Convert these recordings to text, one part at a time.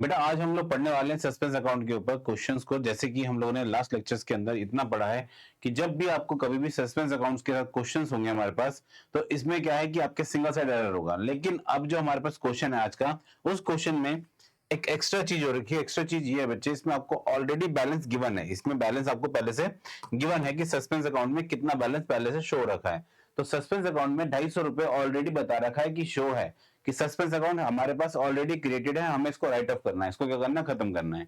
बेटा आज हम लोग पढ़ने वाले हैं सस्पेंस अकाउंट के ऊपर क्वेश्चंस को। जैसे कि हम लोगों ने लास्ट लेक्चर्स के अंदर इतना पढ़ा है कि जब भी आपको कभी भी सस्पेंस अकाउंट्स के साथ क्वेश्चंस होंगे हमारे पास, तो इसमें क्या है कि आपके सिंगल साइड एरर होगा। लेकिन अब जो हमारे पास क्वेश्चन है आज का, उस क्वेश्चन में एक एक्स्ट्रा चीज हो रखी है। एक्स्ट्रा चीज ये है बच्चे, इसमें आपको ऑलरेडी बैलेंस गिवन है। इसमें बैलेंस आपको पहले से गिवन है कि सस्पेंस अकाउंट में कितना बैलेंस पहले से शो रखा है। तो सस्पेंस अकाउंट में 250 रुपए ऑलरेडी बता रखा है कि शो है कि सस्पेंस अकाउंट हमारे पास ऑलरेडी क्रिएटेड है, हमें इसको राइट ऑफ करना है, इसको क्या करना है, खत्म करना है।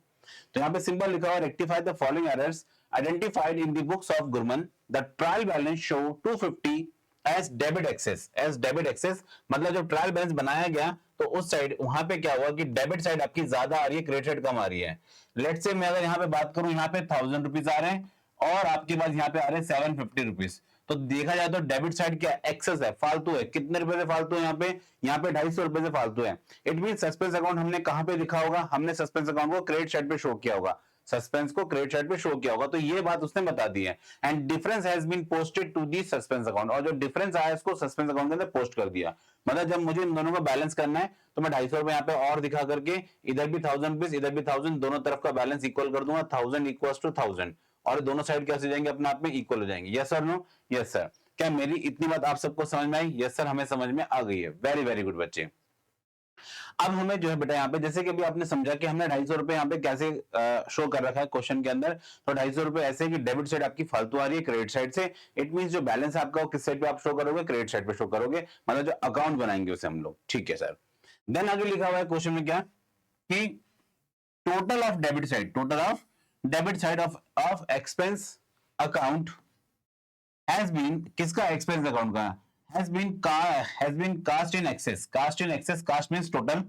तो यहाँ पे सिंपल लिखा हुआ, rectify the following errors identified in the books of Gurman. The trial balance show 250 as debit excess. As debit excess मतलब जब ट्रायल बैलेंस बनाया गया तो उस साइड वहां पे क्या हुआ कि डेबिट साइड आपकी ज्यादा आ रही है, क्रेडिट साइड कम आ रही है। लेट से मैं अगर यहाँ पे बात करूं, यहाँ पे 1000 रुपीज आ रहे हैं और आपके पास यहाँ पे आ रहे हैं 750 रुपीज। तो देखा जाए तो डेबिट साइड क्या एक्सेस है, फालतू है। कितने रुपए से फालतू है? यहाँ पे 250 रुपए से फालतू है। इट मीन सस्पेंस अकाउंट हमने कहां पे लिखा होगा? हमने सस्पेंस अकाउंट को क्रेडिट साइड पे शो किया होगा। सस्पेंस को क्रेडिट साइड पे शो किया होगा, तो ये बात उसने बता दी है। And difference has been posted to the suspense account. और जो डिफरेंस आया इसको सस्पेंस अकाउंट के अंदर पोस्ट कर दिया। मतलब जब मुझे इन दोनों को बैलेंस करना है तो मैं 250 रुपए यहाँ पे और दिखा करके इधर भी 1000 रुपीज, इधर भी 1000, दोनों तरफ का बैलेंस इक्वल कर दूंगा। 1000 इक्वल्स टू 1000 और दोनों साइड कैसे जाएंगे? अपने आप में इक्वल हो जाएंगे। Yes sir, no? Yes sir. क्या मेरी इतनी बात आप सबको समझ में आई? यस सर, हमें समझ में आ गई है। वेरी वेरी गुड बच्चे। अब हमें जो है बेटा यहाँ पे जैसे कि अभी आपने समझा कि हमने 250 रुपए यहाँ पे कैसे शो कर रखा है क्वेश्चन के अंदर। तो 250 रुपए ऐसे कि डेबिट साइड आपकी फालतू आ रही है क्रेडिट साइड से। इट मींस जो बैलेंस है आपका वो किस साइड पे आप शो करोगे? क्रेडिट साइड पे शो करोगे। मतलब जो अकाउंट बनाएंगे उसे हम लोग। ठीक है सर। देन आगे लिखा हुआ है क्वेश्चन में क्या कि total of debit side, total of debit side of expense account has been, किसका? एक्सपेंस अकाउंट का has been cast in excess। cast in excess, cast means total,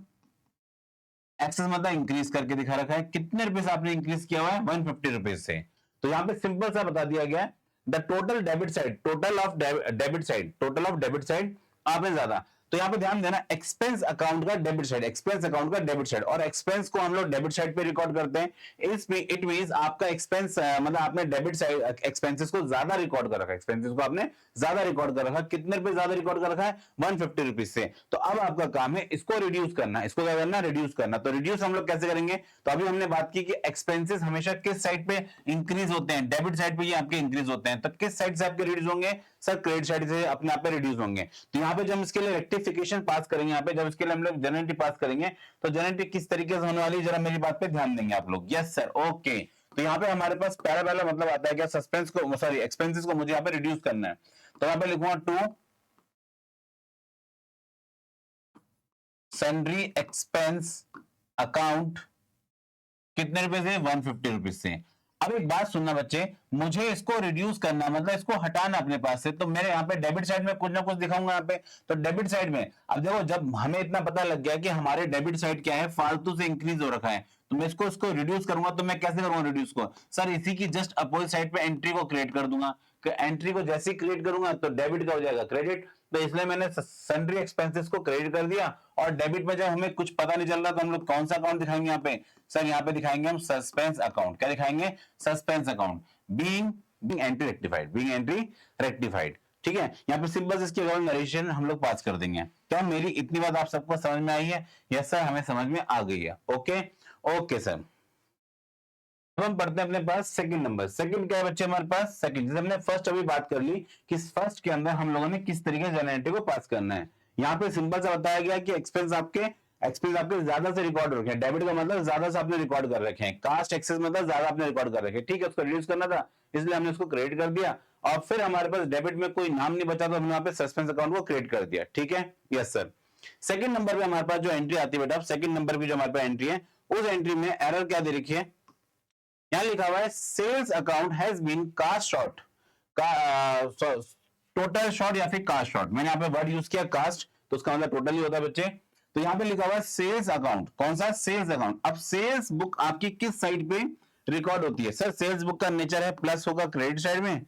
excess मतलब इंक्रीज करके दिखा रखा है। कितने रुपए से आपने इंक्रीज किया हुआ है? 150 रुपीज से। तो यहां पे सिंपल सा बता दिया गया है, the total debit side, total of debit side, total of debit side आपने ज्यादा। तो यहां पे ध्यान देना, एक्सपेंस अकाउंट का डेबिट साइड, एक्सपेंस अकाउंट का डेबिट साइड, और एक्सपेंस को हम लोग डेबिट साइड पे रिकॉर्ड करते हैं। इसमें इट मींस आपका एक्सपेंस मतलब आपने डेबिट साइड एक्सपेंसेस को ज्यादा रिकॉर्ड कर रखा है। एक्सपेंसेस को आपने ज्यादा रिकॉर्ड कर रखा है। कितने रुपए ज्यादा रिकॉर्ड कर रखा है? 150 रुपीज से। तो अब आपका काम है इसको रिड्यूस करना। इसको क्या करना? रिड्यूस करना। तो रिड्यूस हम लोग कैसे करेंगे? तो अभी हमने बात की कि एक्सपेंसेस हमेशा किस साइड पे इंक्रीज होते हैं? डेबिट साइड पे ये आपके इंक्रीज होते हैं। तो किस साइड से आपके रिड्यूस होंगे? सर क्रेडिट साइड से अपने आप पे रिड्यूस होंगे। तो यहाँ पे जब इसके लिए रेक्टिफिकेशन पास करेंगे, यहाँ पे जब इसके लिए हम लोग जनरेटिव पास करेंगे, तो जनरेटिव किस तरीके से होने वाली है जरा मेरी बात पे ध्यान देंगे आप लोग। Yes sir, okay. तो यहाँ पे हमारे पास पहला मतलब आता है क्या? सस्पेंस को, सॉरी एक्सपेंसेस को मुझे यहाँ पे रिड्यूस करना है। तो यहाँ पे लिखूंगा टू सन्ड्री एक्सपेंस अकाउंट, कितने रुपए से? 150 रुपीज से। अब एक बात सुनना बच्चे, मुझे इसको रिड्यूस करना मतलब इसको हटाना अपने पास से। तो मेरे यहाँ पे डेबिट साइड में कुछ ना कुछ दिखाऊंगा यहाँ पे। तो डेबिट साइड में अब देखो, जब हमें इतना पता लग गया कि हमारे डेबिट साइड क्या है, फालतू से इंक्रीज हो रखा है, तो मैं इसको रिड्यूस करूंगा। तो मैं कैसे करूंगा रिड्यूस को? सर इसी की जस्ट अपोजिट साइड पे एंट्री को क्रिएट कर दूंगा। एंट्री को जैसे ही क्रिएट करूंगा तो डेबिट का हो जाएगा क्रेडिट। तो इसलिए मैंने सन्ड्री एक्सपेंसेस को क्रेडिट कर दिया। और डेबिट में जब हमें कुछ पता नहीं चल रहा तो हम लोग कौन सा अकाउंट दिखाएंगे यहाँ पे? सर यहाँ पे दिखाएंगे हम सस्पेंस अकाउंट। क्या दिखाएंगे? Suspense account. Being entry rectified, being entry rectified. ठीक है, यहाँ पे सिंपल इसके नरेशन हम लोग पास कर देंगे। क्या मेरी इतनी बात आप सबको समझ में आई है? यस सर, हमें समझ में आ गई है। Okay okay sir. अब हम पढ़ते हैं अपने पास सेकंड नंबर। सेकंड क्या है बच्चे हमारे पास? सेकंड, जैसे हमने फर्स्ट अभी बात कर ली कि फर्स्ट के अंदर हम लोगों ने किस तरीके से जनरेटिव को पास करना है। यहाँ पे सिंपल सा बताया गया कि एक्सपेंस आपके ज्यादा से रिकॉर्ड रखे हैं। डेबिट का मतलब ज्यादा से आपने रिकॉर्ड कर रखे हैं। कास्ट एक्सेस मतलब ज्यादा आपने रिकॉर्ड कर रखे हैं। ठीक है, उसको रिड्यूस करना था इसलिए हमने उसको क्रिएट कर दिया। और फिर हमारे पास डेबिट में कोई नाम नहीं बचा तो हमने यहाँ पे सस्पेंस अकाउंट को क्रिएट कर दिया। ठीक है, यस सर। सेकंड नंबर पे हमारे पास जो एंट्री आती है बेटा, सेकंड नंबर की जो हमारे पास एंट्री है, उस एंट्री में एरर क्या दे रखी है? यहां लिखा हुआ है sales account has been cast short, total short या फिर कास्ट शॉर्ट। मैंने यहाँ पे वर्ड यूज किया कास्ट, तो उसका मतलब टोटल ही होता है बच्चे। तो यहाँ पे लिखा हुआ है सेल्स अकाउंट। कौन सा? Sales account. अब सेल्स बुक आपकी किस साइड पे रिकॉर्ड होती है? सर सेल्स बुक का नेचर है प्लस होगा क्रेडिट साइड में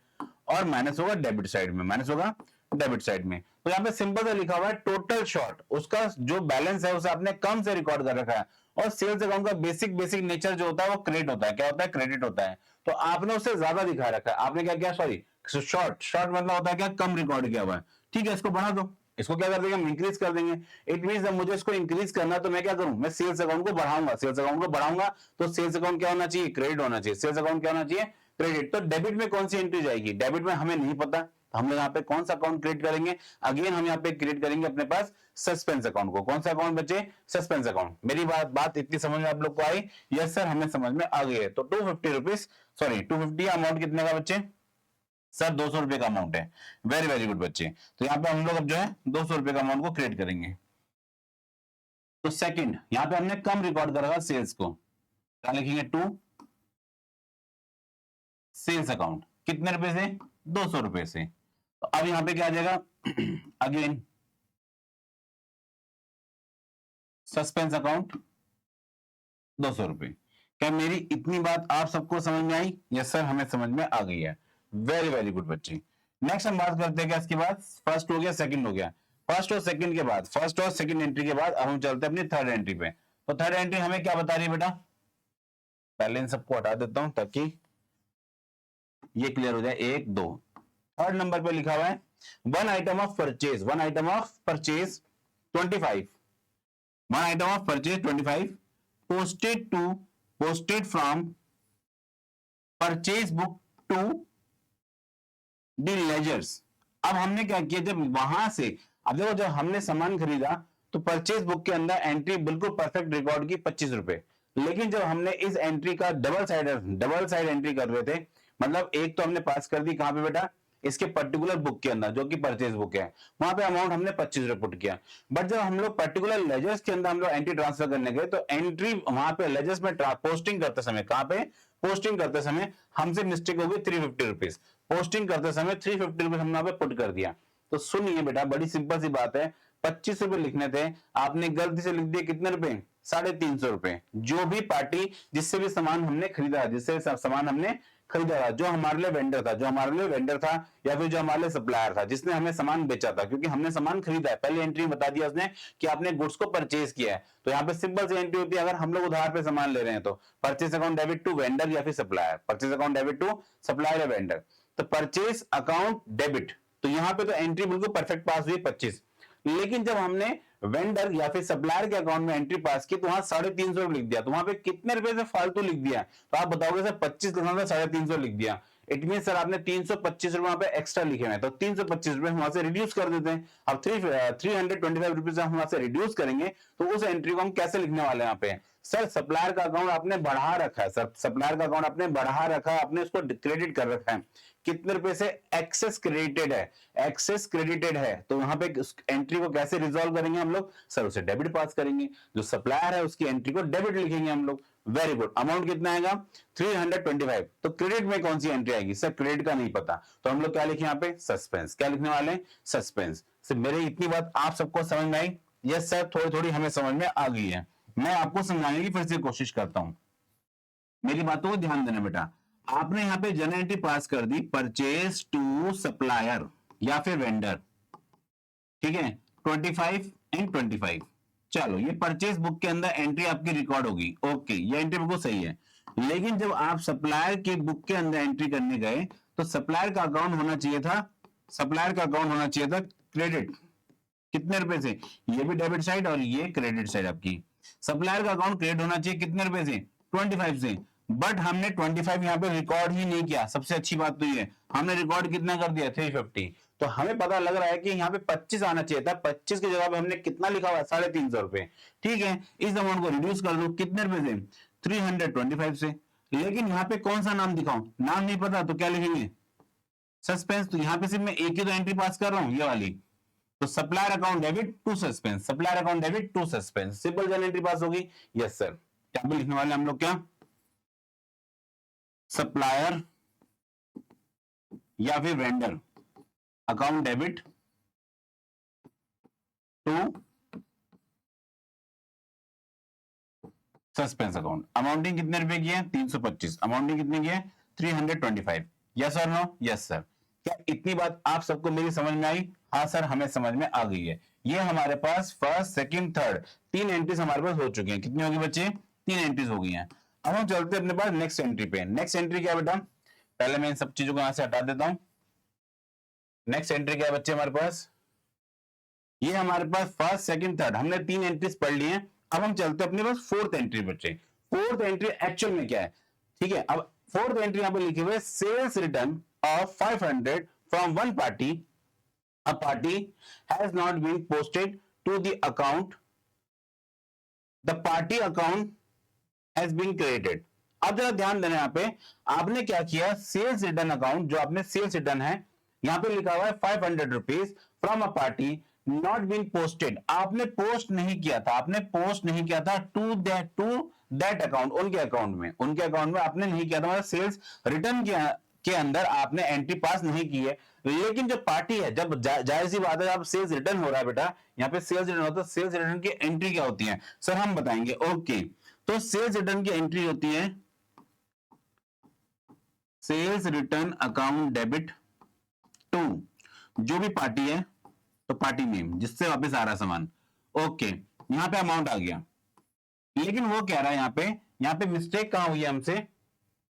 और माइनस होगा डेबिट साइड में, माइनस होगा डेबिट साइड में। तो यहाँ पे सिंपल से लिखा हुआ है टोटल शॉर्ट, उसका जो बैलेंस है उसे आपने कम से रिकॉर्ड कर रखा है। और सेल्स अकाउंट का बेसिक नेचर जो होता है वो क्रेडिट होता है। क्या होता है? क्रेडिट होता है। तो आपने उससे ज्यादा दिखा रखा है। आपने क्या किया? सॉरी शॉर्ट, शॉर्ट मतलब होता है क्या? कम रिकॉर्ड किया हुआ है। ठीक है, इसको बढ़ा दो, इसको क्या कर देंगे हम, इंक्रीज कर देंगे। इट मींस जब मुझे इसको इंक्रीज करना तो मैं क्या करूं, मैं सेल्स अकाउंट को बढ़ाऊंगा। सेल्स अकाउंट को बढ़ाऊंगा तो सेल्स अकाउंट क्या होना चाहिए, क्रेडिट होना चाहिए। सेल्स अकाउंट क्या होना चाहिए, क्रेडिट। तो डेबिट में कौन सी एंट्री जाएगी, डेबिट में हमें नहीं पता, तो हम लोग यहाँ पे कौन सा अकाउंट क्रिएट करेंगे, अगेन हम यहाँ पे क्रिएट करेंगे अपने पास सस्पेंस अकाउंट को। कौन सा अकाउंट बचे, सस्पेंस अकाउंट। मेरी बात इतनी समझ में आप लोग को आई, यस सर हमें समझ में आ गई है। तो 250 रुपीज, सॉरी 250 अमाउंट कितने का बच्चे, सर 200 रुपए का अमाउंट है। वेरी वेरी गुड बच्चे। तो यहाँ पे हम लोग अब जो है 200 रुपए का अमाउंट को क्रिएट करेंगे। तो सेकंड यहाँ पे हमने कम रिकॉर्ड करा सेल्स को, क्या लिखेंगे, टू सेल्स अकाउंट, कितने रुपए से, 200 रुपए से। तो अब यहाँ पे क्या आ जाएगा, अगेन सस्पेंस अकाउंट 200 रुपए। क्या मेरी इतनी बात आप सबको समझ में आई, यस सर हमें समझ में आ गई है। वेरी वेरी गुड बच्चे। नेक्स्ट हम बात करते हैं क्या, इसके बाद फर्स्ट हो गया, सेकंड हो गया। फर्स्ट और सेकंड के बाद, फर्स्ट और सेकंड एंट्री के बाद अब हम चलते हैं अपनी थर्ड एंट्री पे। तो थर्ड एंट्री हमें क्या बता रही है बेटा, पहले इन सबको हटा देता हूं ताकि ये क्लियर हो जाए, एक दो। थर्ड नंबर पे लिखा हुआ है one item of purchase, one item of purchase 25, one item of purchase 25 posted from purchase book to the ledgers. अब हमने क्या किया, जब वहां से, अब देखो जब हमने सामान खरीदा तो परचेज बुक के अंदर एंट्री बिल्कुल परफेक्ट रिकॉर्ड की 25 रुपए। लेकिन जब हमने इस एंट्री का डबल साइड एंट्री कर रहे थे, मतलब एक तो हमने पास कर दी कहां पे बेटा, इसके पर्टिकुलर बुक के अंदर जो कि परचेज बुक है, वहां पे अमाउंट हमने 25 रुपए पुट किया। बट जब हम लोग पर्टिकुलर लेजर्स के अंदर हम लोग एंट्री ट्रांसफर करने गए तो एंट्री वहां पे लेजर्स में पोस्टिंग करते समय, कहां पे पोस्टिंग करते समय हमसे मिस्टेक हो गई 350 रुपीज। पोस्टिंग करते समय 350 रुपीज हमने पे पुट कर दिया। तो सुनिए बेटा, बड़ी सिंपल सी बात है, 25 रुपए लिखने थे, आपने गलती से लिख दिए कितने रुपए, 350 रुपए। जो भी पार्टी जिससे भी सामान हमने खरीदा, जिससे सामान हमने खरीदा था, जो हमारे लिए वेंडर था, जो हमारे लिए वेंडर था या फिर जो हमारे लिए सप्लायर था, जिसने हमें सामान बेचा था, क्योंकि हमने सामान खरीदा है, पहले एंट्री में बता दिया उसने कि आपने गुड्स को परचेज किया है। तो यहाँ पे सिंपल सी एंट्री होती है, अगर हम लोग उधार पे सामान ले रहे हैं तो purchase account debit to vendor या फिर supplier, purchase account debit to supplier या वेंडर। तो परचेज अकाउंट डेबिट, तो यहाँ पे तो एंट्री बिल्कुल परफेक्ट पास हुई 25। लेकिन जब हमने वेंडर या फिर सप्लायर के अकाउंट में एंट्री पास की तो वहां 350 लिख दिया, तो वहां पे कितने रुपए से फालतू लिख दिया, तो आप बताओगे सर 25 लिखना था 350 लिख दिया। इट मीन सर आपने 325 रुपए वहां पे एक्स्ट्रा लिखे हुए हैं, तो 325 रुपए वहां से रिड्यूस कर देते हैं। अब 325 रुपीज हम वहां से रिड्यूस करेंगे तो उस एंट्री को हम कैसे लिखने वाले हैं यहाँ पे, सर सप्लायर का अकाउंट आपने बढ़ा रखा है, सर सप्लायर का अकाउंट आपने बढ़ा रखा है, आपने उसको क्रेडिट कर रखा है, कितने रुपए से, एक्सेस क्रेडिटेड है, एक्सेस क्रेडिटेड है। तो वहां पे एंट्री को कैसे रिजॉल्व करेंगे हम लोग, सर उसे डेबिट पास करेंगे, जो सप्लायर है उसकी एंट्री को डेबिट लिखेंगे हम लोग। Very good. अमाउंट कितना आएगा, 325। तो क्रेडिट में कौन सी एंट्री आएगी, सर क्रेडिट का नहीं पता, तो हम लोग क्या लिखे यहाँ पे, सस्पेंस। क्या लिखने वाले हैं, सस्पेंस। सर मेरे इतनी बात आप सबको समझ में आई, यस सर थोड़ी थोड़ी हमें समझ में आ गई है। मैं आपको समझाने की फिर से कोशिश करता हूं, मेरी बातों को ध्यान देना बेटा। आपने यहाँ पे जर्नल एंट्री पास कर दी परचेज टू सप्लायर या फिर वेंडर, ठीक है, 25 एंड 25। चलो ये परचेज बुक के अंदर एंट्री आपकी रिकॉर्ड होगी, ओके ये एंट्री बिल्कुल सही है। लेकिन जब आप सप्लायर की बुक के अंदर एंट्री करने गए तो सप्लायर का अकाउंट होना चाहिए था, सप्लायर का अकाउंट होना चाहिए था क्रेडिट, कितने रुपए से, ये भी डेबिट साइड और ये क्रेडिट साइड आपकी। सप्लायर का अकाउंट क्रेडिट होना चाहिए कितने रुपए से, 25 से। बट हमने 25 यहाँ पे रिकॉर्ड ही नहीं किया। सबसे अच्छी बात तो ये हमने रिकॉर्ड कितना कर दिया, 350। तो हमें पता लग रहा है कि यहाँ पे 25 आना चाहिए था, 25 की जगह पे हमने कितना लिखा हुआ है, 350 रुपए। ठीक है, इस अमाउंट को रिड्यूस कर दो, कितने रुपए से, 325 से। लेकिन यहाँ पे कौन सा नाम दिखाऊं, नाम नहीं पता तो क्या लिखेंगे, सस्पेंस। तो यहाँ पे सिर्फ मैं एक ही तो एंट्री पास कर रहा हूँ, ये वाली। तो supplier account debit to suspense, supplier account debit to suspense, simple journal entry pass होगी। यस सर, क्या भी लिखने वाले हम लोग, क्या, सप्लायर या फिर vendor account debit to suspense account. Amounting कितने रुपए की है, 325। अमाउंटिंग कितनी की है, 325। यस और नो, यस सर। क्या इतनी बात आप सबको मेरी समझ में आई, हाँ सर हमें समझ में आ गई है। ये हमारे पास फर्स्ट सेकंड थर्ड 3 एंट्रीज हमारे पास हो चुकी हैं। कितनी होगी बच्चे, 3 एंट्रीज हो गई हैं। अब हम चलते हैं अपने पास नेक्स्ट एंट्री पे। नेक्स्ट एंट्री क्या बेटा, पहले मैं इन सब चीजों को यहां से हटा देता हूं। नेक्स्ट एंट्री क्या है बच्चे हमारे पास, ये हमारे पास फर्स्ट सेकंड थर्ड हमने 3 एंट्रीज पढ़ ली हैं। अब हम चलते हैं अपने पास फोर्थ एंट्री बच्चे। फोर्थ एंट्री एक्चुअल में क्या है, ठीक है। अब फोर्थ एंट्री यहां पे लिखे हुए sales return of 500 from one party, a party has not been posted to the account, the party account has been created. अब जरा ध्यान देना, यहां पे आपने क्या किया, सेल्स रिटर्न अकाउंट जो आपने सेल्स रिटर्न है यहां पे लिखा हुआ है 500 rupees from a party not been posted, आपने पोस्ट नहीं किया था, आपने पोस्ट नहीं किया था टू दैट अकाउंट, उनके अकाउंट में आपने नहीं किया था, मतलब सेल्स रिटर्न के अंदर आपने एंट्री पास नहीं की है। लेकिन जो पार्टी है, जब जाहिर सी बात है आप सेल्स रिटर्न हो रहा है बेटा, यहाँ पे सेल्स रिटर्न होता है, सेल्स रिटर्न की एंट्री क्या होती है सर हम बताएंगे, ओके। तो सेल्स रिटर्न की एंट्री होती है sales return account debit to, जो भी पार्टी है तो पार्टी नेम जिससे वापस आ रहा सामान, ओके। यहां पे अमाउंट आ गया, लेकिन वो कह रहा है यहाँ पे मिस्टेक कहां हुई है हमसे,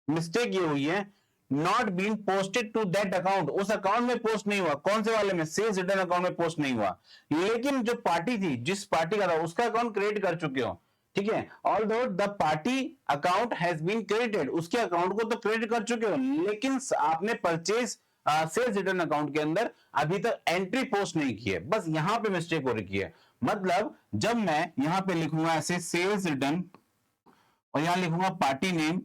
मिस्टेक ये हुई है not been posted to that account, उस अकाउंट में पोस्ट नहीं हुआ, कौन से वाले में, सेल्स रिटर्न अकाउंट में पोस्ट नहीं हुआ। लेकिन जो पार्टी थी, जिस पार्टी का था उसका अकाउंट क्रिएट कर चुके हो, ठीक है। Although the party account has been created, उसके अकाउंट को तो क्रिएट कर चुके हो, लेकिन आपने परचेज सेल्स रिटर्न अकाउंट के अंदर अभी तक एंट्री पोस्ट नहीं की है, बस यहां पे मिस्टेक हो रही है। मतलब जब मैं यहां पे लिखूंगा ऐसे सेल्स रिटर्न और यहां लिखूंगा पार्टी नेम,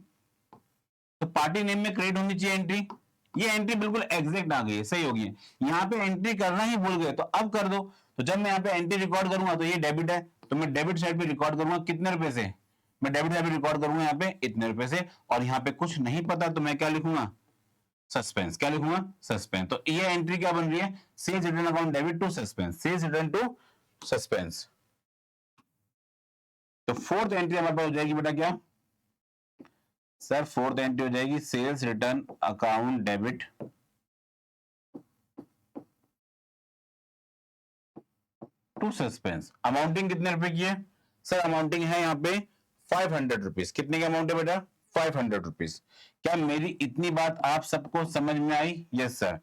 तो पार्टी नेम में क्रिएट होनी चाहिए एंट्री, ये एंट्री बिल्कुल एग्जैक्ट आ गई है, सही होगी। यहां पे एंट्री करना ही भूल गए तो अब कर दो। तो जब मैं यहां पे एंट्री रिकॉर्ड करूंगा तो ये डेबिट है, तो मैं डेबिट साइड पे रिकॉर्ड करूंगा कितने रुपए से, मैं डेबिट साइड पे रिकॉर्ड करूंगा यहाँ पे इतने रुपए से, और यहाँ पे कुछ नहीं पता तो मैं क्या लिखूंगा, सस्पेंस, क्या लिखूंगा, सस्पेंस। तो ये एंट्री क्या बन रही है, sales return account debit to suspense, sales return to suspense. तो फोर्थ एंट्री हमारे पास हो जाएगी बेटा क्या सर, फोर्थ एंट्री हो जाएगी sales return account debit to suspense. Amounting कितने रुपए की है सर, अमाउंटिंग है यहाँ पे 500 रुपीज, कितने की अमाउंट है बेटा 500 रुपीज। क्या मेरी इतनी बात आप सबको समझ में आई, यस सर।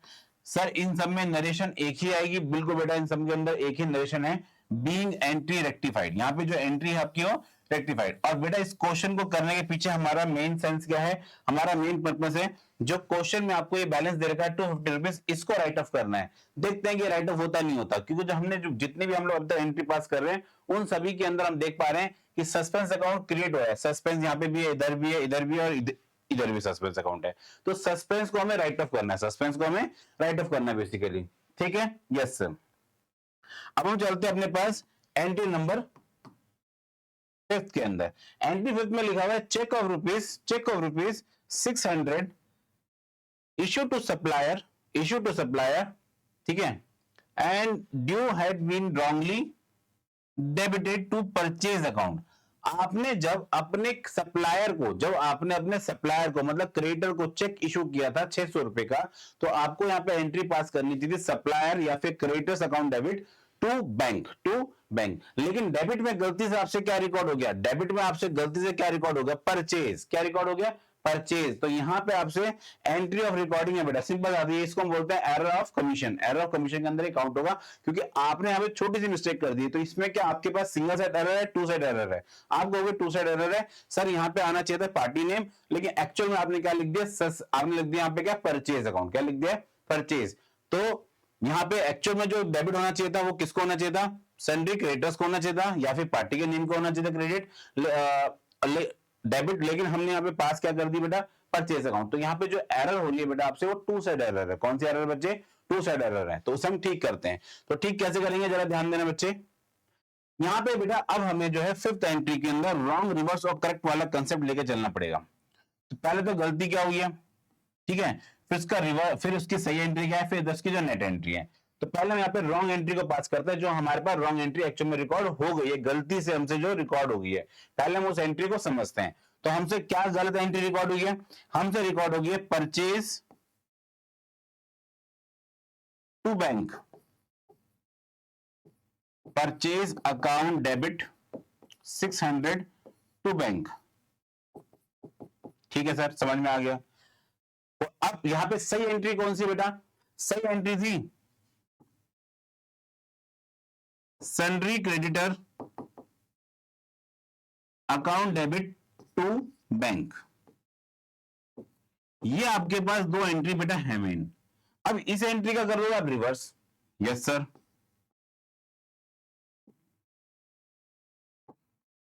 सर इन सब में नरेशन एक ही आएगी, बिल्कुल बेटा इन सब के अंदर एक ही नरेशन है, बीइंग एंट्री रेक्टिफाइड, यहाँ पे जो एंट्री है आपकी हो रेक्टिफाइड। और बेटा इस क्वेश्चन को करने के पीछे हमारा मेन सेंस क्या है, हमारा मेन पर्पस है, जो क्वेश्चन में आपको ये बैलेंस दे रखा है 250 रुपीज, इसको राइट ऑफ करना है। देखते हैं कि राइट ऑफ होता नहीं होता, क्योंकि जो हमने जो जितने भी हम लोग अब तक एंट्री पास कर रहे हैं उन सभी के अंदर हम देख पा रहे हैं कि सस्पेंस अकाउंट क्रिएट हुआ है, सस्पेंस यहाँ पे भी है, इधर भी है, इधर भी है, और इधर भी सस्पेंस अकाउंट है। तो सस्पेंस को हमें राइट ऑफ करना है, सस्पेंस को हमें राइट ऑफ करना है बेसिकली, ठीक है, यस सर। अब हम चलते हैं अपने पास एंट्री नंबर फिफ्थ के अंदर। एंट्री फिफ्थ में लिखा हुआ है cheque of rupees 600 issue to supplier, ठीक है, and due had been wrongly debited to purchase account. आपने जब अपने सप्लायर को, जब आपने अपने सप्लायर को मतलब क्रेडिटर को चेक इशू किया था 600 रुपए का, तो आपको यहां पे एंट्री पास करनी थी सप्लायर या फिर creditors account debit to bank. लेकिन डेबिट में गलती से आपसे क्या रिकॉर्ड हो गया, डेबिट में आपसे गलती से क्या रिकॉर्ड हो गया, परचेज, क्या रिकॉर्ड हो गया, परचेज। तो यहां पे आपसे एंट्री ऑफ रिकॉर्डिंग है बेटा, सिंपल आती है, इसको हम बोलते हैं error of commission, error of commission के अंदर एक काउंट होगा, क्योंकि आपने यहां पे छोटी सी मिस्टेक कर दी है। तो इसमें क्या आपके पास सिंगल साइड एरर है, टू साइड एरर है, आप कहोगे टू साइड एरर है सर, यहां पे आना चाहिए था पार्टी नेम, लेकिन एक्चुअल में आपने क्या लिख दिया, आपने लिख दिया यहां पे क्या, परचेज अकाउंट, क्या लिख दिया, परचेज। तो यहां पे एक्चुअल में जो डेबिट होना चाहिए था वो किसको होना चाहिए था, सन्ड्री क्रेडिटर्स को होना चाहिए था, या फिर पार्टी के नेम को होना चाहिए था क्रेडिट डेबिट, लेकिन हमने यहाँ पे पास क्या कर दी बेटा, परचेज अकाउंट। तो यहाँ पे जो एरर हो रही है बेटा आपसे वो टू साइड एरर है, कौन सी एरर बच्चे, टू साइड एरर है, तो उसे हम ठीक करते हैं। तो ठीक कैसे करेंगे जरा ध्यान देना बच्चे, यहाँ पे बेटा अब हमें जो है फिफ्थ एंट्री के अंदर रॉन्ग, रिवर्स और करेक्ट वाला कंसेप्ट लेके चलना पड़ेगा। तो पहले तो गलती क्या हुई है, ठीक है, फिर उसका रिवर्स, फिर उसकी सही एंट्री क्या है, फिर 10 की जो नेट एंट्री है। तो पहले हम यहाँ पे रॉन्ग एंट्री को पास करते हैं, जो हमारे पास रॉन्ग एंट्री एक्चुअल में रिकॉर्ड हो गई है, गलती से हमसे जो रिकॉर्ड हो गई है, पहले हम उस एंट्री को समझते हैं। तो हमसे क्या गलत एंट्री रिकॉर्ड हुई है, हमसे रिकॉर्ड हो गई है purchase to bank, purchase account debit 600 to bank, ठीक है सर, समझ में आ गया। तो अब यहां पे सही एंट्री कौन सी बेटा, सही एंट्री थी sundry creditor account debit to bank, ये आपके पास दो एंट्री बेटा है मेन। अब इस एंट्री का कर दो आप रिवर्स। Yes sir.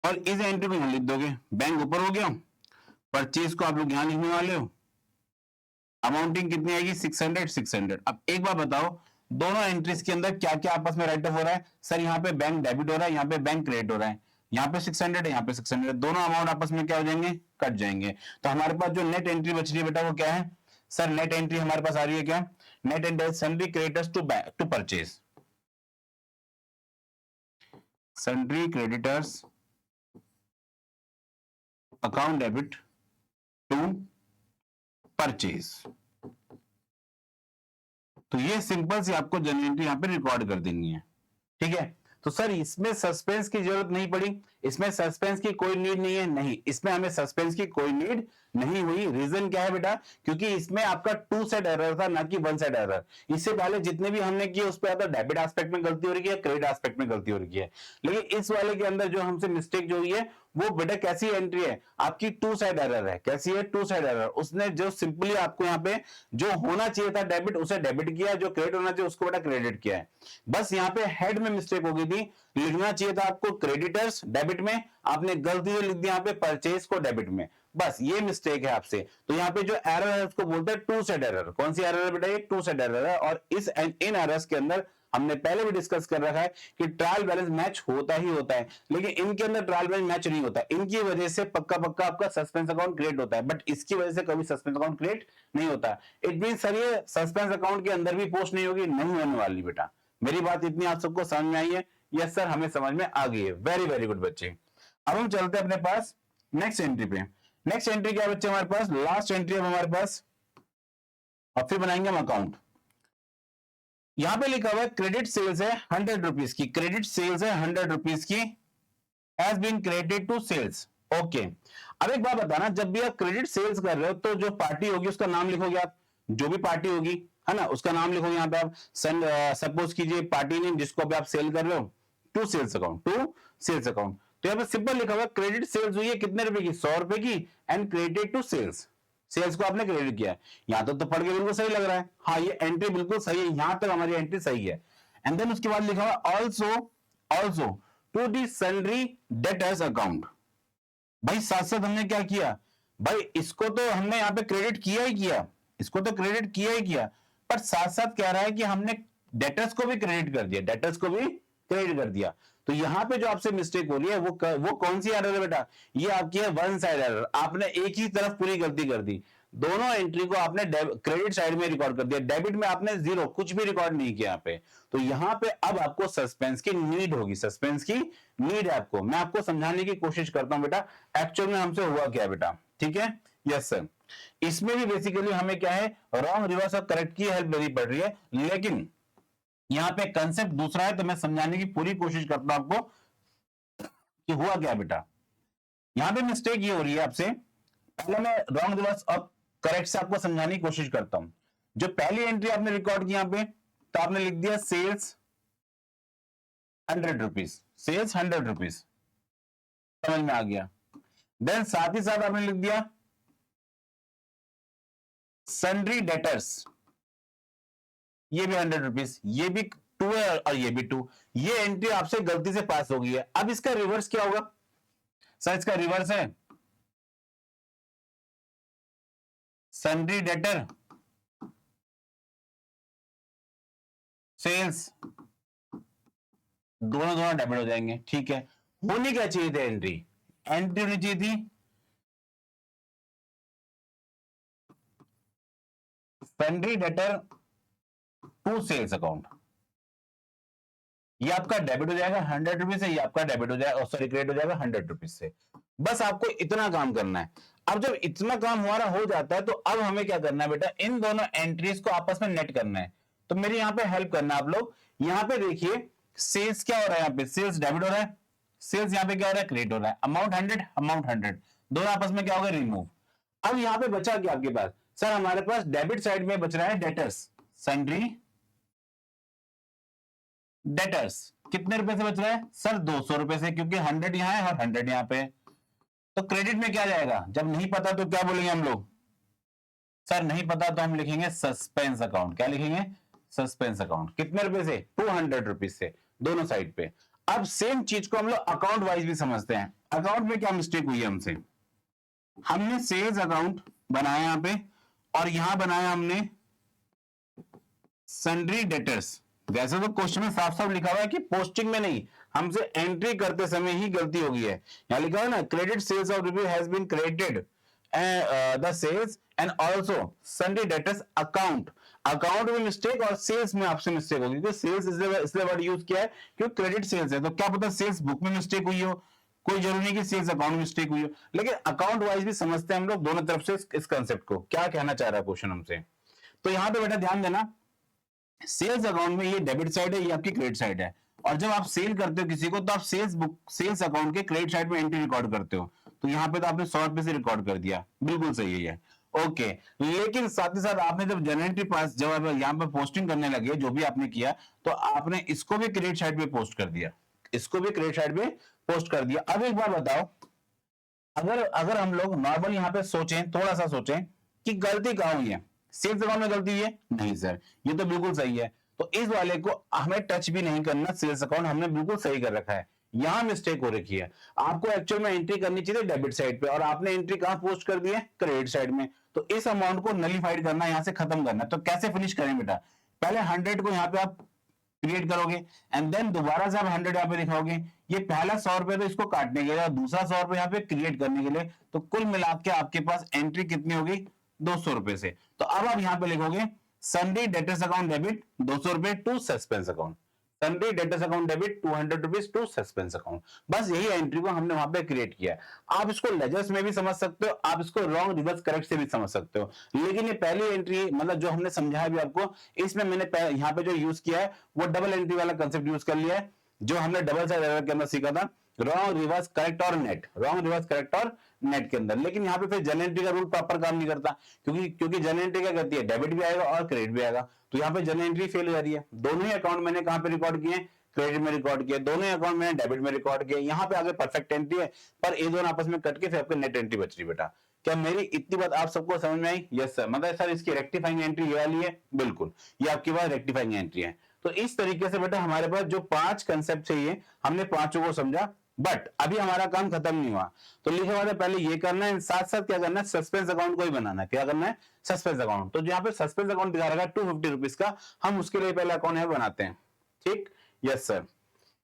और इस एंट्री को यहां लिख दोगे, बैंक ऊपर हो गया, परचेज को आप लोग यहां लिखने वाले हो, अमाउंटिंग कितनी आएगी 600 600। अब एक बार बताओ दोनों एंट्रीज के अंदर क्या क्या आपस में राइट ऑफ हो रहा है? सर यहाँ पे बैंक डेबिट हो रहा है, यहाँ पे बैंक क्रेडिट हो रहा है, यहाँ पे 600 है, यहाँ पे 600, दोनों अमाउंट आपस में क्या हो जाएंगे? कट जाएंगे। तो हमारे पास जो नेट एंट्री बच रही है बेटा वो क्या है? सर नेट एंट्री हमारे पास आ रही है क्या? Net entry sundry creditors to purchase, sundry creditors account debit to purchase. तो ये सिंपल सी आपको जनरल एंट्री यहां पे रिकॉर्ड कर देनी है। ठीक है, तो सर इसमें सस्पेंस की जरूरत नहीं पड़ी, इसमें सस्पेंस की कोई नीड नहीं है। नहीं, इसमें हमें सस्पेंस की कोई नीड नहीं हुई। रीजन क्या है बेटा? क्योंकि इसमें आपका टू साइड एरर था, ना कि वन साइड एरर। इससे पहले जितने भी हमने किए उस पर डेबिट एस्पेक्ट में गलती हो रही है, क्रेडिट एस्पेक्ट में गलती हो रही है। लेकिन इस वाले के अंदर जो हमसे मिस्टेक जो हुई है वो बेटा कैसी एंट्री है? आपकी टू साइड एरर है। कैसी है? Two side error. उसने जो सिंपली आपको यहाँ पे जो होना चाहिए था डेबिट, उसे डेबिट किया, जो क्रेडिट होना चाहिए उसको बेटा क्रेडिट किया है। बस यहाँ पे हेड में मिस्टेक हो गई थी, लिखना चाहिए था आपको क्रेडिटर्स डेबिट में, आपने गलती से लिख दिया यहाँ पे परचेज को डेबिट में। बस ये मिस्टेक है आपसे। तो यहाँ पे जो एरर है उसको बोलते हैं टू साइड एरर। कौन सी एरर है बेटा? ये टू साइड एरर है। और इन एरर्स के अंदर हमने पहले भी डिस्कस कर रखा है कि ट्रायल बैलेंस मैच होता ही होता है, लेकिन इनके अंदर ट्रायल बैलेंस मैच नहीं होता। इनकी वजह से पक्का पक्का आपका सस्पेंस अकाउंट क्रिएट होता है, बट इसकी वजह से कभी सस्पेंस अकाउंट क्रिएट नहीं होता। इट मीन सर ये सस्पेंस अकाउंट के अंदर भी पोस्ट नहीं होगी, नहीं होने वाली बेटा। मेरी बात इतनी आप सबको समझ में आई है? यस सर, हमें समझ में आ गई है। वेरी वेरी गुड बच्चे। अब हम चलते हैं अपने पास नेक्स्ट एंट्री पे। नेक्स्ट एंट्री क्या बच्चे हमारे पास? लास्ट एंट्री है हमारे पास, और फिर बनाएंगे हम अकाउंट। यहां पे लिखा हुआ है क्रेडिट सेल्स है 100 रुपीज की, क्रेडिट सेल्स है 100 रुपीज की, has been credited to sales. Okay, अब एक बात बताना, जब भी आप क्रेडिट सेल्स कर रहे हो तो जो पार्टी होगी उसका नाम लिखोगे आप, जो भी पार्टी होगी है ना उसका नाम लिखोगे यहाँ पे आप। सपोज कीजिए पार्टी नेम जिसको भी आप सेल कर रहे हो, to sales account, to sales account. तो यहाँ पे सिंपल लिखा हुआ क्रेडिट सेल्स हुई है कितने रुपए की? 100 रुपए की, and credited to sales, sales को आपने क्रेडिट किया है। यहां तो पढ़ के बिल्कुल सही लग रहा है। हाँ, ये एंट्री बिल्कुल सही है, यहां तक हमारी एंट्री सही है। एंड देन उसके बाद लिखा हुआ also to the sundry debtors account. भाई साथ साथ हमने क्या किया? भाई इसको तो हमने यहाँ पे क्रेडिट किया ही किया, इसको तो क्रेडिट किया ही किया, पर साथ साथ कह रहा है कि हमने डेटर्स को भी क्रेडिट कर दिया, डेटर्स को भी क्रेडिट कर दिया। तो यहां पे जो आपसे मिस्टेक हो रही है वो कौन सी एरर है बेटा? ये आपकी है वन साइड एरर। आपने एक ही तरफ पूरी गलती कर दी, दोनों एंट्री को आपने क्रेडिट साइड में रिकॉर्ड कर दिया, डेबिट में आपने जीरो कुछ भी रिकॉर्ड नहीं किया यहाँ पे। तो यहाँ पे अब आपको सस्पेंस की नीड होगी, सस्पेंस की नीड है आपको। मैं आपको समझाने की कोशिश करता हूं बेटा एक्चुअल में हमसे हुआ क्या बेटा। ठीक है, यस सर। इसमें भी बेसिकली हमें क्या है, रॉन्ग रिवर्स और करेक्ट की हेल्प लेनी पड़ रही है, लेकिन यहां पे कंसेप्ट दूसरा है, तो मैं समझाने की पूरी कोशिश करता हूं आपको कि हुआ क्या बेटा। यहां पे मिस्टेक ये हो रही है आपसे, पहले मैं रॉन्ग रिवर्स और करेक्ट से आपको समझाने की कोशिश करता हूं। जो पहली एंट्री आपने रिकॉर्ड की यहां पे, तो आपने लिख दिया सेल्स 100 रुपीज, सेल्स 100 रुपीज, समझ में आ गया। देन साथ ही साथ आपने लिख दिया सन्ड्री डेटर्स, ये भी 100 रुपीज, ये भी 2 है और ये भी 2। ये एंट्री आपसे गलती से पास हो गई है। अब इसका रिवर्स क्या होगा? सर इसका रिवर्स है सन्ड्री डेटर सेल्स, दोनों दोनों डेबिट हो जाएंगे। ठीक है, होनी क्या चाहिए थी एंट्री? एंट्री होनी चाहिए थी sundry debtor to sales account. ये आपका डेबिट हो जाएगा 100 रुपीज से, ये आपका डेबिट हो जाएगा, सॉरी क्रेडिट हो जाएगा 100 रुपीज से। बस आपको इतना काम करना है। अब जब इतना काम हमारा हो जाता है तो अब हमें क्या करना है बेटा? इन दोनों एंट्रीज को आपस में नेट करना है। तो मेरी यहाँ पे हेल्प करना है आप लोग। यहाँ पे देखिए सेल्स क्या हो रहा है, यहाँ पे सेल्स डेबिट हो रहा है, सेल्स यहाँ पे क्या हो रहा है? क्रेडिट हो रहा है। अमाउंट 100, अमाउंट 100, दोनों आपस में क्या होगा? रिमूव। अब यहाँ पे बचा क्या आपके पास? सर हमारे पास डेबिट साइड में बच रहा है डेटर्स, सन्ड्री डेटर्स कितने रुपए से बच रहा है सर 200 रुपए से, क्योंकि 100 यहाँ है और 100 यहाँ पे। तो क्रेडिट में क्या जाएगा, जब नहीं पता तो क्या बोलेंगे हम लोग, सर नहीं पता तो हम लिखेंगे सस्पेंस अकाउंट। क्या लिखेंगे, सस्पेंस अकाउंट। कितने रुपए से, 200 रुपीज से, दोनों साइड पे। अब सेम चीज को हम लोग अकाउंट वाइज भी समझते हैं। अकाउंट में क्या मिस्टेक हुई है हमसे, हमने सेल्स अकाउंट बनाया यहां पे, और यहां बनाया हमने सन्ड्री डेटर्स। वैसे तो क्वेश्चन में साफ साफ लिखा हुआ है कि पोस्टिंग में नहीं, हमसे एंट्री करते समय ही गलती हो गई है। यहां लिखा हुआ है ना, credit sales of rupees has been credited the sales and also sundry debtors account. Account में मिस्टेक और सेल्स में आपसे मिस्टेक होगी, क्योंकि सेल्स इसलिए वर्ड यूज किया है क्योंकि क्रेडिट सेल्स है, तो क्या पता सेल्स बुक में मिस्टेक हुई हो, कोई जरूरी नहीं कि सेल्स अकाउंट में मिस्टेक हुई हो। लेकिन अकाउंट वाइज भी समझते हैं हम लोग दोनों तरफ से इस कंसेप्ट को, क्या कहना चाह रहा है क्वेश्चन हमसे। तो यहां पे बेटा ध्यान देना, सेल्स अकाउंट में ये डेबिट साइड है, ये आपकी क्रेडिट साइड है, और जब आप सेल करते हो किसी को तो आप सेल्स अकाउंट के क्रेडिट साइड में एंट्री रिकॉर्ड करते हो। तो यहाँ पे तो आपने 100 रुपए से रिकॉर्ड कर दिया, बिल्कुल सही है। ओके, लेकिन साथ ही साथ आपने जब जनरल एंट्री पास जब यहाँ पे पोस्टिंग करने लगे, जो भी आपने किया, तो आपने इसको भी क्रेडिट साइड पे पोस्ट कर दिया, इसको भी क्रेडिट साइड पे पोस्ट कर दिया। अब एक बार बताओ, अगर हम लोग नॉर्मल यहाँ पे सोचें, थोड़ा सा सोचें कि गलती कहां हुई है, सेल्स अकाउंट में गलती हुई है, नहीं सर ये तो बिल्कुल सही है, तो इस वाले को हमें टच भी नहीं करना, सेल्स अकाउंट हमने बिल्कुल सही कर रखा है। यहां मिस्टेक हो रखी है, आपको एक्चुअल में एंट्री करनी चाहिए डेबिट साइड पे, और आपने एंट्री कहां पोस्ट कर दी है, क्रेडिट साइड में। तो इस अमाउंट को नलीफाइड करना, यहां से खत्म करना। तो कैसे फिनिश करें बेटा, पहले 100 को यहाँ पे आप क्रिएट करोगे, एंड देन दोबारा से आप 100 यहाँ पे दिखाओगे। ये पहला 100 रुपए तो इसको काटने के लिए, और दूसरा 100 रुपए यहाँ पे क्रिएट करने के लिए, तो कुल मिला के आपके पास एंट्री कितनी होगी, 200 रुपए से। तो अब आप यहाँ पे लिखोगे सन्ड्री डेटर्स अकाउंट डेबिट 200 रुपए to suspense account, sundry debtors account debit 200 rupees to suspense account. बस यही एंट्री को हमने वहां पे क्रिएट किया है। आप इसको लेजर्स में भी समझ सकते हो, आप इसको रॉन्ग रिवर्स करेक्ट से भी समझ सकते हो, लेकिन ये पहली एंट्री मतलब जो हमने समझाया भी आपको, इसमें मैंने यहाँ पे जो यूज किया है वो डबल एंट्री वाला कंसेप्ट यूज कर लिया है, जो हमने डबल साइड एरर के अंदर सीखा था, रॉन्ग रिवर्स करेक्ट और नेट, रॉन्ग रिवर्स करेक्ट और नेट के अंदर। लेकिन यहाँ पे फिर जनरल एंट्री का रूल प्रॉपर काम नहीं करता, क्योंकि जनरल एंट्री क्या करती है, डेबिट भी आएगा और क्रेडिट भी आएगा। तो यहाँ पे जनरल एंट्री फेल हो जा रही है। दोनों ही अकाउंट मैंने कहां पे रिकॉर्ड किए, क्रेडिट में रिकॉर्ड किया, दोनों ही अकाउंट मैंने डेबिट में रिकॉर्ड किया। यहाँ पे आगे परफेक्ट एंट्री है, पर ये दोनों आपस में कट के फिर आपको नेट एंट्री बच रही। बेटा क्या मेरी इतनी बात आप सबको समझ में आई? यस सर, मतलब सर इसकी रेक्टिफाइंग एंट्री ये वाली है, बिल्कुल ये आपके पास रेक्टिफाइंग एंट्री है। तो इस तरीके से बेटा हमारे पास जो 5 कंसेप्ट चाहिए, हमने पांचों को समझा, बट अभी हमारा काम खत्म नहीं हुआ। तो लिखा हुआ था पहले ये करना है, साथ साथ क्या करना है, सस्पेंस अकाउंट को ही बनाना है। क्या करना है, सस्पेंस अकाउंट। तो यहाँ पे सस्पेंस अकाउंट दिखा रखा है 250 रुपीज का, हम उसके लिए पहले अकाउंट यहाँ बनाते हैं। ठीक, यस सर।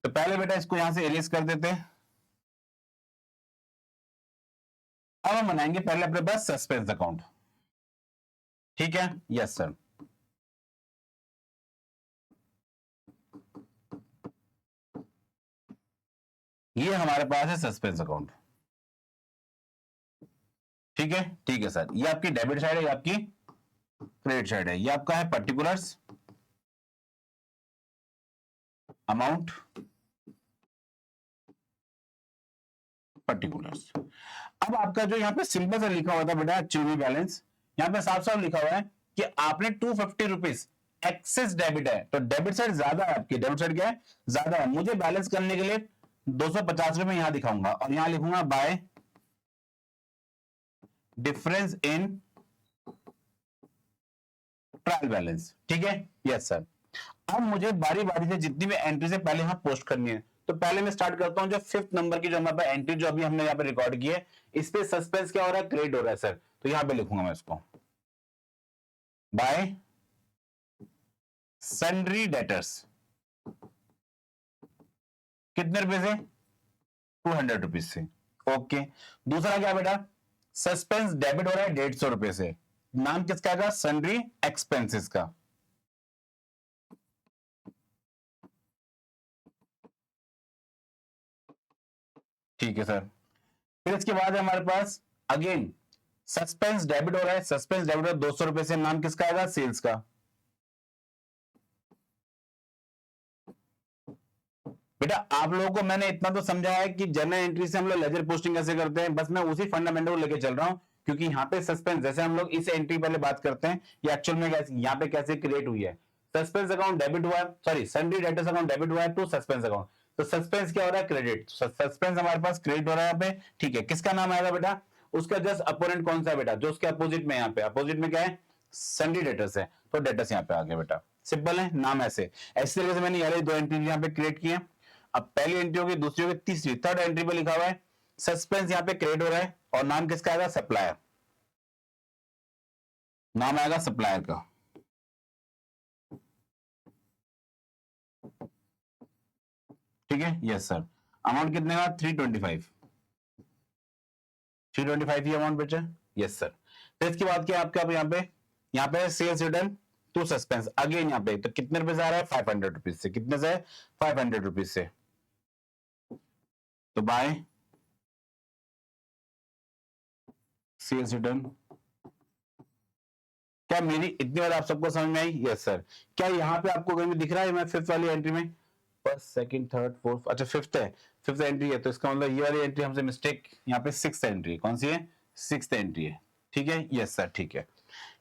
तो पहले बेटा इसको यहां से इरेज कर देते हैं। अब हम बनाएंगे पहले अपने पास सस्पेंस अकाउंट। ठीक है, यस सर। ये हमारे पास है सस्पेंस अकाउंट। ठीक है सर। ये आपकी डेबिट साइड है, ये आपकी क्रेडिट साइड है। ये आपका है पर्टिकुलर्स, अमाउंट, पर्टिकुलर्स। अब आपका जो यहाँ पे सिंपल सा लिखा हुआ था बेटा एक्चुअली बैलेंस, यहाँ पे साफ साफ लिखा हुआ है कि आपने 250 रुपीज एक्सेस डेबिट है, तो डेबिट साइड ज्यादा है आपकी, डेबिट साइड क्या है, ज्यादा है। मुझे बैलेंस करने के लिए 250 रुपए यहां दिखाऊंगा, और यहां लिखूंगा bye difference in trial balance. ठीक है, यस सर। अब मुझे बारी बारी से जितनी भी एंट्री से पहले यहां पोस्ट करनी है, तो पहले मैं स्टार्ट करता हूं जो 5th नंबर की जो हमारे पास एंट्री जो अभी हमने यहाँ पे रिकॉर्ड की है, इस पे सस्पेंस क्या हो रहा है, क्रिएट हो रहा है सर। तो यहां पे लिखूंगा मैं इसको बाय सन्ड्री डेटर्स, कितने रुपए से, 200 रुपीज से। ओके, दूसरा क्या बेटा, सस्पेंस डेबिट हो रहा है 150 रुपए से, नाम किसका आएगा, सन्ड्री एक्सपेंसेस का। ठीक है सर। फिर इसके बाद है हमारे पास अगेन सस्पेंस डेबिट हो रहा है, सस्पेंस डेबिट हो 200 रुपए से, नाम किसका आएगा, सेल्स का। बेटा आप लोगों को मैंने इतना तो समझाया है कि जनरल एंट्री से हम लोग लेजर पोस्टिंग कैसे करते हैं, बस मैं उसी फंडामेंटल को लेके चल रहा हूं, क्योंकि यहाँ पे सस्पेंस जैसे हम लोग इस एंट्री पहले बात करते हैं, ये एक्चुअल में यहाँ पे कैसे क्रिएट हुई है। सस्पेंस अकाउंट डेबिट हुआ, sorry sundry debtors account debit हुआ है टू सस्पेंस अकाउंट, तो सस्पेंस क्या हो रहा है, क्रेडिट, सस्पेंस हमारे पास क्रेडिट हो रहा है यहाँ पे, ठीक है। किसका नाम आएगा बेटा, उसका जस्ट अपोनेंट कौन सा है बेटा, जो उसके अपोजिट में, यहाँ पे अपोजिट में क्या है, सन्ड्री डेटर्स है, तो डेटर्स यहाँ पे आ गया बेटा, सिंपल है नाम ऐसे। ऐसी तरीके से मैंने यार दो एंट्री यहाँ पे क्रिएट की है। अब पहली एंट्री होगी, दूसरी होगी, तीसरी, थर्ड एंट्री पे लिखा हुआ है सस्पेंस यहाँ पे क्रिएट हो रहा है और नाम किसका आएगा, सप्लायर, नाम आएगा सप्लायर का, ठीक है। यस सर, अमाउंट कितने का, 325, 325 ही अमाउंट बचा। यस सर, फिर इसके बाद क्या आपके यहाँ पे sales return to suspense again, यहाँ पे तो कितने रुपए से आ रहा है, 500 रुपीज से, कितने से, 500 रुपीज से, तो बाय सेल्स रिटर्न। क्या मेरी इतनी बार आप सबको समझ में आई, यस सर। क्या यहाँ पे आपको कहीं दिख रहा है, मैं फिफ्थ वाली एंट्री में, फर्स्ट सेकंड थर्ड फोर्थ, अच्छा फिफ्थ है, फिफ्थ एंट्री है, तो इसका मतलब ये वाली एंट्री हमसे मिस्टेक, यहाँ पे सिक्स्थ एंट्री, कौन सी है, सिक्स्थ एंट्री है, ठीक है। यस सर, ठीक है।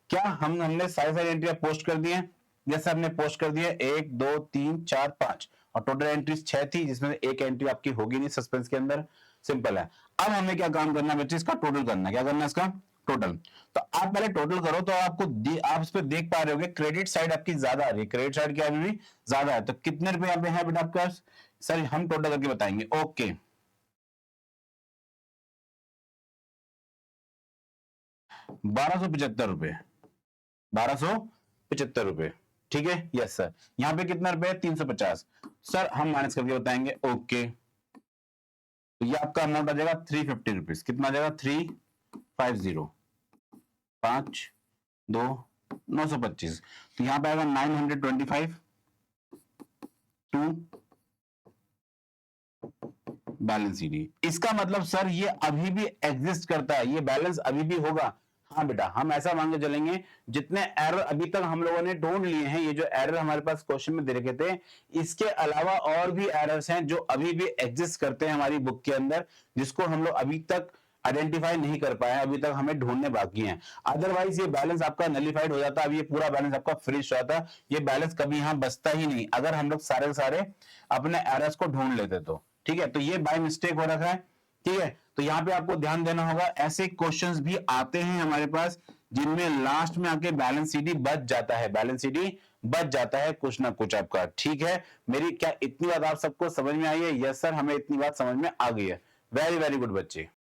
क्या हमने सारी एंट्रियां पोस्ट कर दी हैं, जैसे हमने पोस्ट कर दिया 1 2 3 4 5 और टोटल एंट्रीज 6 थी, जिसमें एक एंट्री आपकी होगी नहीं सस्पेंस के अंदर, सिंपल है। अब हमें क्या काम करना है बच्चे, इसका टोटल करना है, क्या करना है इसका टोटल। तो आप पहले टोटल करो, तो आप इस पे देख पा रहे होगे क्रेडिट साइड आपकी ज्यादा आ रही है, क्रेडिट साइड क्या अभी भी ज्यादा है, तो कितने रुपए यहाँ पे है बेटा आपके पास, सर हम टोटल करके बताएंगे, ओके। 1275 रुपए, 1275 रुपए, ठीक है। यस सर, यहाँ पे कितना रुपए, 350, सर हम माइनस करके बताएंगे, ओके। तो ये आपका अमाउंट आ जाएगा 350 रुपीज, कितना आ जाएगा, 350, 5 2 925, तो यहाँ पे आएगा 925 टू बैलेंस ईडी। इसका मतलब सर ये अभी भी एग्जिस्ट करता है, ये बैलेंस अभी भी होगा। हाँ बेटा, हम ऐसा मान के चलेंगे जितने एरर अभी तक हम लोगों ने ढूंढ लिए हैं, ये जो एरर हमारे पास क्वेश्चन में दे रखे थे, इसके अलावा और भी एरर्स हैं जो अभी भी एग्जिस्ट करते हैं हमारी बुक के अंदर, जिसको हम लोग अभी तक आइडेंटिफाई नहीं कर पाए, अभी तक हमें ढूंढने बाकी हैं। अदरवाइज ये बैलेंस आपका नलिफाइड हो जाता, अब ये पूरा बैलेंस आपका फिनिश हो जाता, ये बैलेंस कभी यहां बचता ही नहीं अगर हम लोग सारे सारे अपने एरर्स को ढूंढ लेते तो, ठीक है। तो ये बाय मिस्टेक हो रखा है, ठीक है। तो यहाँ पे आपको ध्यान देना होगा, ऐसे क्वेश्चंस भी आते हैं हमारे पास जिनमें लास्ट में आके बैलेंस शीट बच जाता है, बैलेंस शीट बच जाता है कुछ ना कुछ आपका, ठीक है। मेरी क्या इतनी बात आप सबको समझ में आई है, यस सर हमें इतनी बात समझ में आ गई है, वेरी वेरी गुड बच्चे।